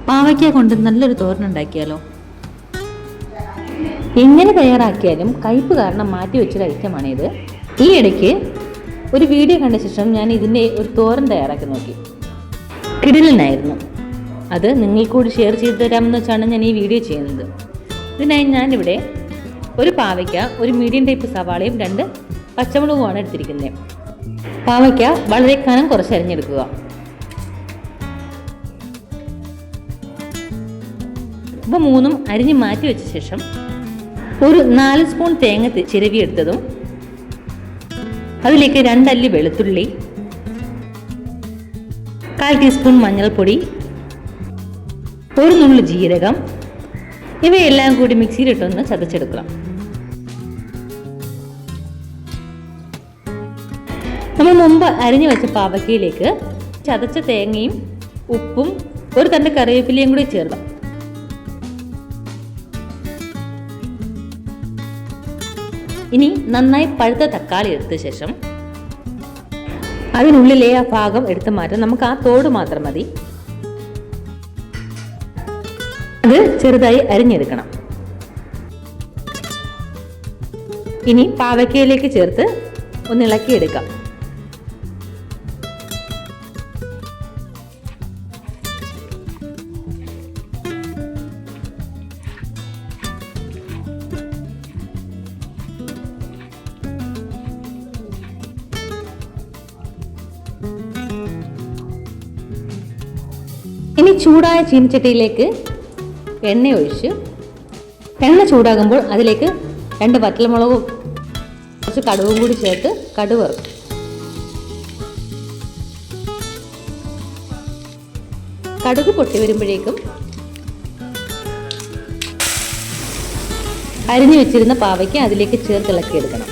പാവയ്ക്ക കൊണ്ട് നല്ലൊരു തോരനുണ്ടാക്കിയാലോ? എങ്ങനെ തയ്യാറാക്കിയാലും കയ്പ്പ് കാരണം മാറ്റി വെച്ചൊരു ഐറ്റമാണിത്. ഈ ഇടയ്ക്ക് ഒരു വീഡിയോ കണ്ട ശേഷം ഞാൻ ഇതിൻ്റെ ഒരു തോരൻ തയ്യാറാക്കി നോക്കി. കിടിലനായിരുന്നു. അത് നിങ്ങൾക്ക് കൂടി ഷെയർ ചെയ്ത് തരാമെന്ന് വെച്ചാണ് ഞാൻ ഈ വീഡിയോ ചെയ്യുന്നത്. ഇതിനായി ഞാനിവിടെ ഒരു പാവയ്ക്ക, ഒരു മീഡിയം ടൈപ്പ് സവാളയും 2 പച്ചമുളകുമാണ് എടുത്തിരിക്കുന്നത്. പാവയ്ക്ക വളരെ കനം കുറച്ച് അരിഞ്ഞെടുക്കുക. ഇവ 3 അരിഞ്ഞ് മാറ്റി വെച്ച ശേഷം ഒരു 4 സ്പൂൺ തേങ്ങ ചിരവിയെടുത്തതും അതിലേക്ക് 2 അല്ലി വെളുത്തുള്ളി, 1/4 ടീസ്പൂൺ മഞ്ഞൾപ്പൊടി, 1 നുള്ളു ജീരകം, ഇവയെല്ലാം കൂടി മിക്സിയിലിട്ടൊന്ന് ചതച്ചെടുക്കണം. നമ്മൾ മുമ്പ് അരിഞ്ഞു വെച്ച പാവയ്ക്കയിലേക്ക് ചതച്ച തേങ്ങയും ഉപ്പും 1 തണ്ട് കറിവേപ്പിലയും കൂടി ചേർക്കാം. ഇനി നന്നായി പഴുത്ത തക്കാളി എടുത്ത ശേഷം അതിനുള്ളിലെ ആ ഭാഗം എടുത്ത് മാറ്റാം. നമുക്ക് ആ തോട് മാത്രം മതി. അത് ചെറുതായി അരിഞ്ഞെടുക്കണം. ഇനി പാവയ്ക്കയിലേക്ക് ചേർത്ത് ഒന്ന് ഇളക്കിയെടുക്കാം. ഇനി ചൂടായ ചീനച്ചട്ടിയിലേക്ക് എണ്ണ ഒഴിച്ച്, എണ്ണ ചൂടാകുമ്പോൾ അതിലേക്ക് 2 വറ്റൽമുളകും കുറച്ച് കടുകും കൂടി ചേർത്ത് കടുക് വറുക്കും. കടുക് പൊട്ടി വരുമ്പോഴേക്കും അരിഞ്ഞു വെച്ചിരുന്ന പാവയ്ക്ക് അതിലേക്ക് ചേർത്ത് ഇളക്കിയെടുക്കണം.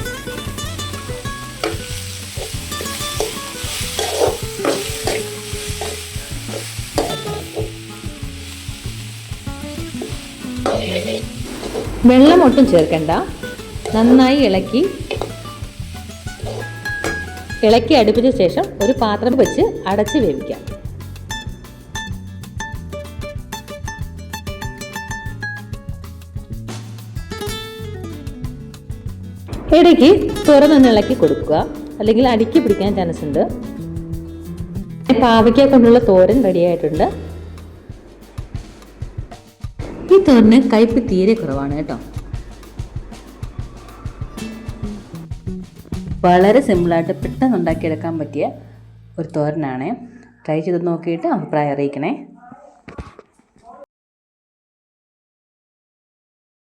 വെള്ളം ഒട്ടും ചേർക്കണ്ട. നന്നായി ഇളക്കി അടുപ്പിച്ച ശേഷം ഒരു പാത്രം വെച്ച് അടച്ച് വേവിക്കാം. ഇടയ്ക്ക് തുറന്നൊന്ന് ഇളക്കി കൊടുക്കുക, അല്ലെങ്കിൽ അടിക്ക് പിടിക്കാൻ ചാൻസ് ഉണ്ട്. പാവയ്ക്ക കൊണ്ടുള്ള തോരൻ റെഡിയായിട്ടുണ്ട്. ഈ തോരന് കയ്പ്പ് തീരെ കുറവാണ് കേട്ടോ. വളരെ സിമ്പിളായിട്ട് പെട്ടെന്ന് ഉണ്ടാക്കിയെടുക്കാൻ പറ്റിയ ഒരു തോരനാണ്. ട്രൈ ചെയ്ത് നോക്കിയിട്ട് അഭിപ്രായം അറിയിക്കണേ.